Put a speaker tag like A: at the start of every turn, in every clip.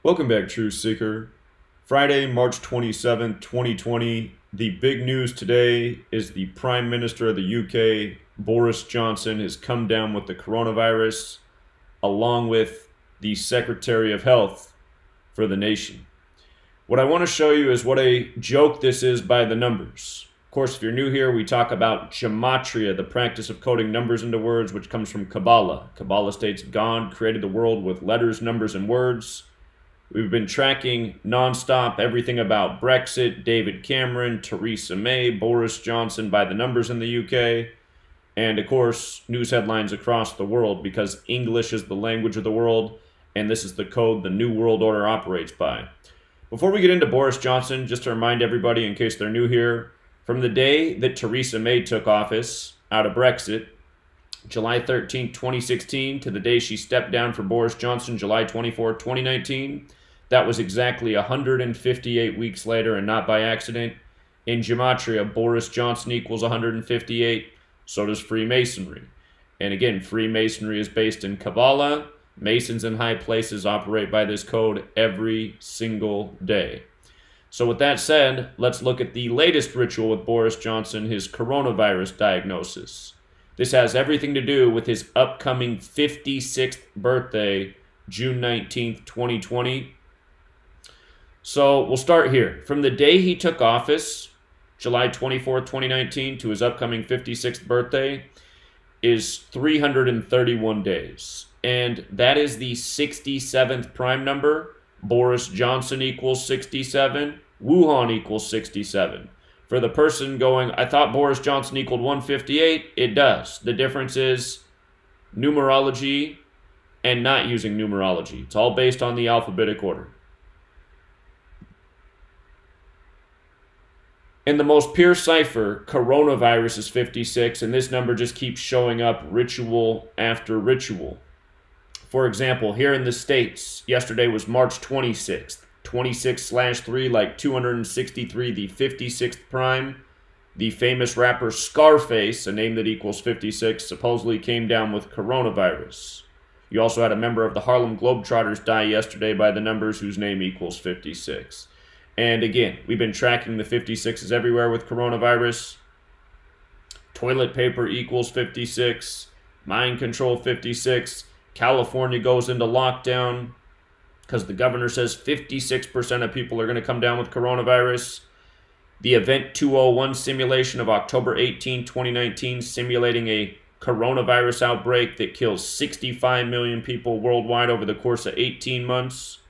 A: Welcome back, Truth Seeker. Friday, March 27th, 2020. The big news today is the Prime Minister of the UK, Boris Johnson, has come down with the coronavirus, along with the Secretary of Health for the nation. What I want to show you is what a joke this is by the numbers. Of course, if you're new here, we talk about gematria, the practice of coding numbers into words, which comes from Kabbalah. Kabbalah states God created the world with letters, numbers, and words. We've been tracking nonstop everything about Brexit, David Cameron, Theresa May, Boris Johnson by the numbers in the UK, and of course, news headlines across the world because English is the language of the world, and this is the code the New World Order operates by. Before we get into Boris Johnson, just to remind everybody in case they're new here, from the day that Theresa May took office out of Brexit, July 13, 2016, to the day she stepped down for Boris Johnson, July 24, 2019, that was exactly 158 weeks later, and not by accident. In gematria, Boris Johnson equals 158, so does Freemasonry. And again, Freemasonry is based in Kabbalah. Masons in high places operate by this code every single day. So with that said, let's look at the latest ritual with Boris Johnson, his coronavirus diagnosis. This has everything to do with his upcoming 56th birthday, June 19th, 2020. So we'll start here. From the day he took office, July 24th, 2019, to his upcoming 56th birthday is 331 days. And that is the 67th prime number. Boris Johnson equals 67. Wuhan equals 67. For the person going, I thought Boris Johnson equaled 158, it does. The difference is numerology and not using numerology. It's all based on the alphabetic order. In the most pure cipher, coronavirus is 56, and this number just keeps showing up ritual after ritual. For example, here in the States, yesterday was March 26th. 26/3, like 263, the 56th prime. The famous rapper Scarface, a name that equals 56, supposedly came down with coronavirus. You also had a member of the Harlem Globetrotters die yesterday by the numbers whose name equals 56. And again, we've been tracking the 56s everywhere with coronavirus. Toilet paper equals 56. Mind control 56. California goes into lockdown because the governor says 56% of people are going to come down with coronavirus. The Event 201 simulation of October 18, 2019, simulating a coronavirus outbreak that kills 65 million people worldwide over the course of 18 months.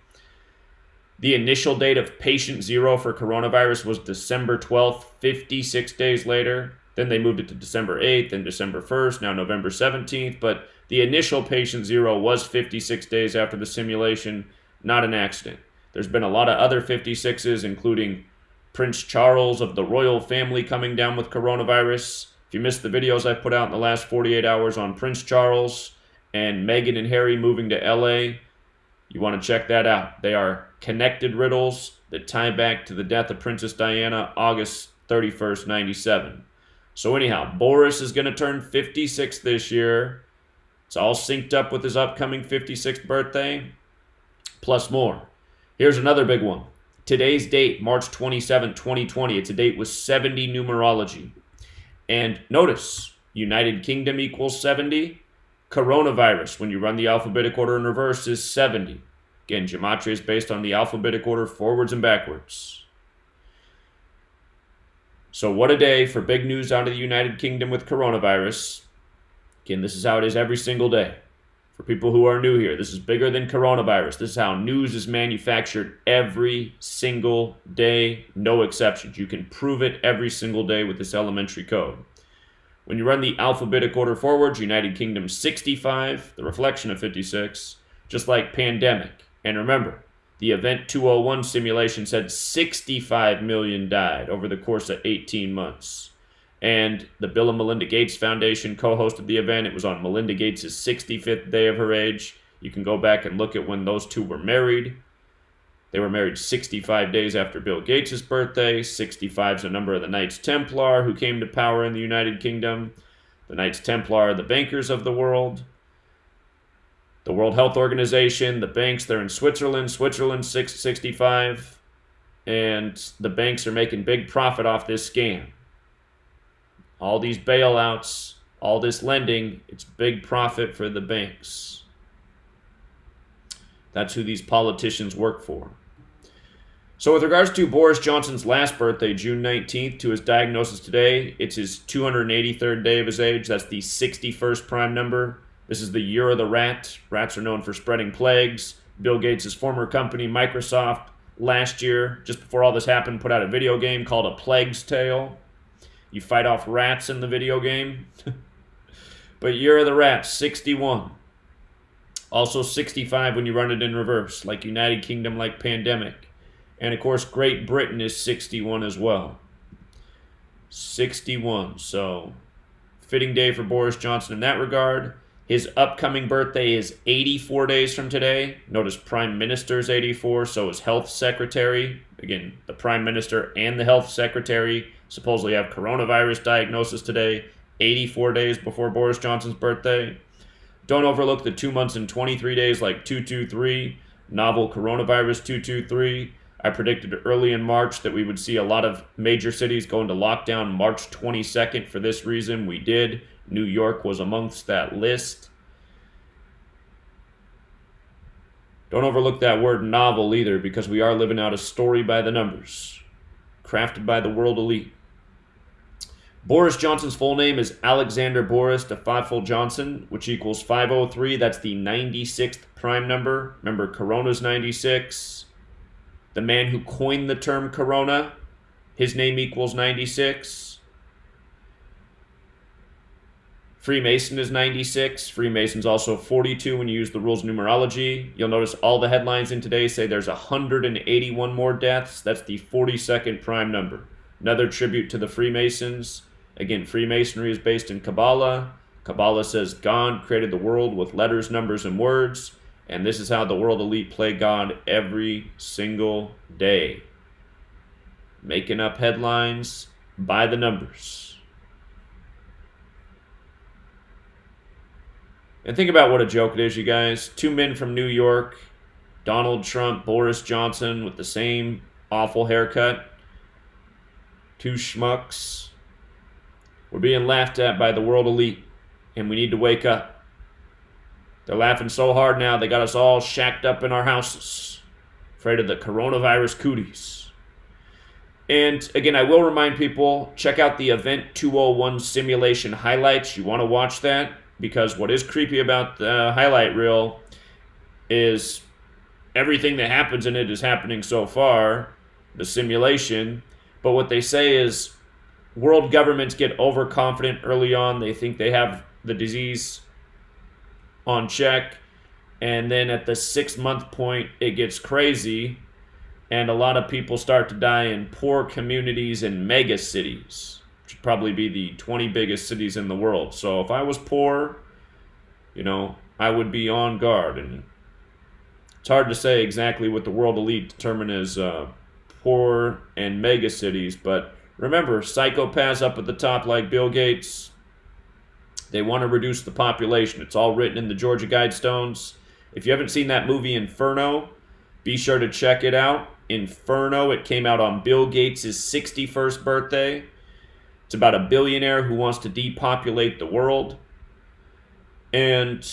A: The initial date of patient zero for coronavirus was December 12th, 56 days later. Then they moved it to December 8th and December 1st, now November 17th. But the initial patient zero was 56 days after the simulation. Not an accident. There's been a lot of other 56s, including Prince Charles of the royal family coming down with coronavirus. If you missed the videos I put out in the last 48 hours on Prince Charles and Meghan and Harry moving to LA, you want to check that out. They are connected riddles that tie back to the death of Princess Diana, August 31st, 97. So anyhow, Boris is going to turn 56 this year. It's all synced up with his upcoming 56th birthday. Plus more. Here's another big one. Today's date, March 27, 2020. It's a date with 70 numerology. And notice, United Kingdom equals 70. Coronavirus, when you run the alphabetic order in reverse, is 70. Again, gematria is based on the alphabetic order forwards and backwards. So what a day for big news out of the United Kingdom with coronavirus. Again, this is how it is every single day. For people who are new here, this is bigger than coronavirus. This is how news is manufactured every single day, no exceptions. You can prove it every single day with this elementary code. When you run the alphabetic order forwards, United Kingdom 65, the reflection of 56, just like pandemic. And remember, the Event 201 simulation said 65 million died over the course of 18 months. And the Bill and Melinda Gates Foundation co-hosted the event. It was on Melinda Gates' 65th day of her age. You can go back and look at when those two were married. They were married 65 days after Bill Gates' birthday. 65 is a number of the Knights Templar who came to power in the United Kingdom. The Knights Templar are the bankers of the world. The World Health Organization, the banks, they're in Switzerland. Switzerland 665. And the banks are making big profit off this scam. All these bailouts, all this lending, it's big profit for the banks. That's who these politicians work for. So with regards to Boris Johnson's last birthday, June 19th, to his diagnosis today, it's his 283rd day of his age. That's the 61st prime number. This is the year of the rat. Rats are known for spreading plagues. Bill Gates' former company, Microsoft, last year, just before all this happened, put out a video game called A Plague's Tale. You fight off rats in the video game. But year of the rat, 61. Also 65 when you run it in reverse, like United Kingdom, like pandemic. And of course, Great Britain is 61 as well. 61. So, fitting day for Boris Johnson in that regard. His upcoming birthday is 84 days from today. Notice Prime Minister's 84, so is Health Secretary. Again, the Prime Minister and the Health Secretary supposedly have coronavirus diagnosis today, 84 days before Boris Johnson's birthday. Don't overlook the 2 months and 23 days like 223, novel coronavirus 223. I predicted early in March that we would see a lot of major cities go into lockdown March 22nd. For this reason, we did. New York was amongst that list. Don't overlook that word novel either, because we are living out a story by the numbers, crafted by the world elite. Boris Johnson's full name is Alexander Boris DeFathful Johnson, which equals 503. That's the 96th prime number. Remember, Corona's 96. The man who coined the term Corona, his name equals 96. Freemason is 96. Freemason's also 42 when you use the rules of numerology. You'll notice all the headlines in today say there's 181 more deaths. That's the 42nd prime number. Another tribute to the Freemasons. Again, Freemasonry is based in Kabbalah. Kabbalah says God created the world with letters, numbers, and words. And this is how the world elite play God every single day. Making up headlines by the numbers. And think about what a joke it is, you guys. Two men from New York, Donald Trump, Boris Johnson, with the same awful haircut. Two schmucks. We're being laughed at by the world elite, and we need to wake up. They're laughing so hard now, they got us all shacked up in our houses, afraid of the coronavirus cooties. And again, I will remind people, check out the Event 201 simulation highlights. You want to watch that? Because what is creepy about the highlight reel is everything that happens in it is happening so far, the simulation. But what they say is world governments get overconfident early on. They think they have the disease on check. And then at the 6-month point, it gets crazy. And a lot of people start to die in poor communities and mega cities. Should probably be the 20 biggest cities in the world. So if I was poor, I would be on guard. And it's hard to say exactly what the world elite determine as poor and mega cities. But remember, psychopaths up at the top like Bill Gates, they want to reduce the population. It's all written in the Georgia Guidestones. If you haven't seen that movie Inferno, be sure to check it out. Inferno, it came out on Bill Gates' 61st birthday. It's about a billionaire who wants to depopulate the world. And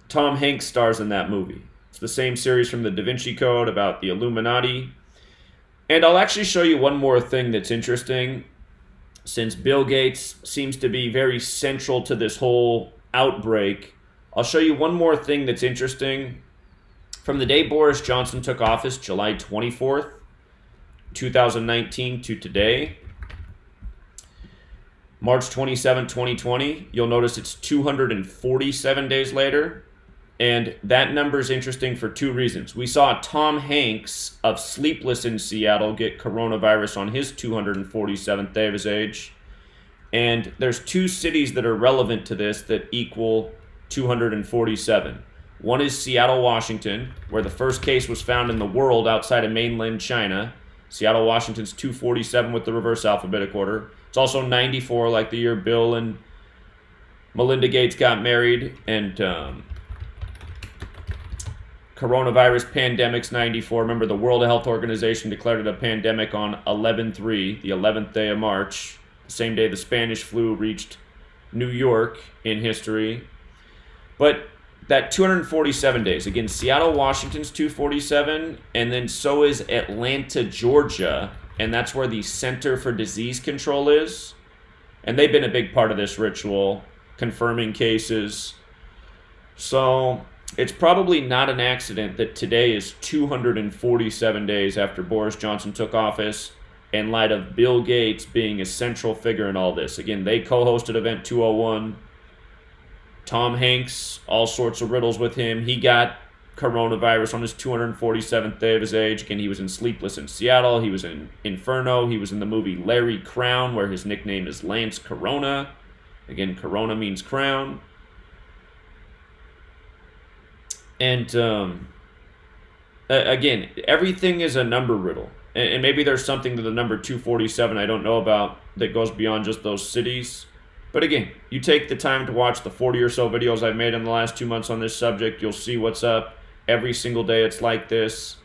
A: Tom Hanks stars in that movie. It's the same series from the Da Vinci Code about the Illuminati. And I'll actually show you one more thing that's interesting. Since Bill Gates seems to be very central to this whole outbreak, I'll show you one more thing that's interesting. From the day Boris Johnson took office, July 24th, 2019 to today, March 27, 2020, you'll notice it's 247 days later. And that number is interesting for two reasons. We saw Tom Hanks of Sleepless in Seattle get coronavirus on his 247th day of his age. And there's two cities that are relevant to this that equal 247. One is Seattle, Washington, where the first case was found in the world outside of mainland China. Seattle, Washington's 247 with the reverse alphabetic order. It's also 94, like the year Bill and Melinda Gates got married, and coronavirus pandemics 94. Remember, the World Health Organization declared it a pandemic on 11/3, the 11th day of March, the same day the Spanish flu reached New York in history. But that 247 days, again, Seattle, Washington's 247, and then so is Atlanta, Georgia, and that's where the Center for Disease Control is. And they've been a big part of this ritual, confirming cases. So it's probably not an accident that today is 247 days after Boris Johnson took office, in light of Bill Gates being a central figure in all this. Again, they co-hosted Event 201. Tom Hanks, all sorts of riddles with him. He got coronavirus on his 247th day of his age. Again, he was in Sleepless in Seattle. He was in Inferno. He was in the movie Larry Crown, where his nickname is Lance Corona. Again, Corona means crown. And again, everything is a number riddle. And maybe there's something to the number 247 I don't know about that goes beyond just those cities. But again, you take the time to watch the 40 or so videos I've made in the last 2 months on this subject, you'll see what's up. Every single day it's like this.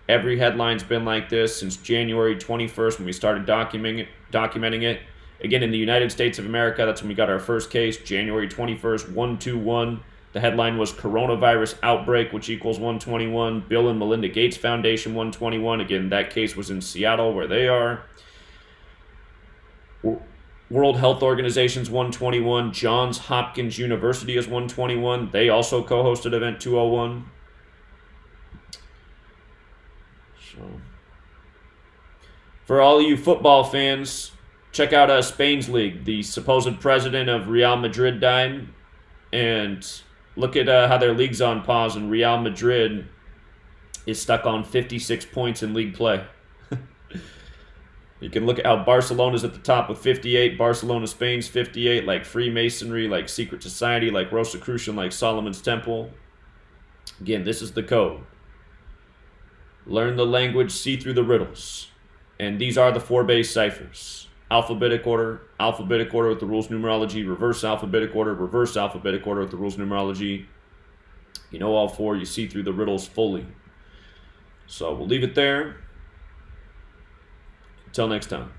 A: Every headline's been like this since January 21st when we started documenting it. Again, in the United States of America, that's when we got our first case, January 21st, 121. The headline was Coronavirus Outbreak, which equals 121. Bill and Melinda Gates Foundation, 121. Again, that case was in Seattle, where they are. World Health Organization's 121. Johns Hopkins University is 121. They also co-hosted Event 201. So, for all of you football fans, check out Spain's league. The supposed president of Real Madrid died, and look at how their league's on pause, and Real Madrid is stuck on 56 points in league play. You can look at how Barcelona's at the top with 58. Barcelona, Spain's 58, like Freemasonry, like secret society, like Rosicrucian, like Solomon's Temple. Again, this is the code. Learn the language, see through the riddles. And these are the 4 base ciphers. Alphabetic order with the rules numerology, reverse alphabetic order with the rules numerology. You know all 4, you see through the riddles fully. So we'll leave it there. Until next time.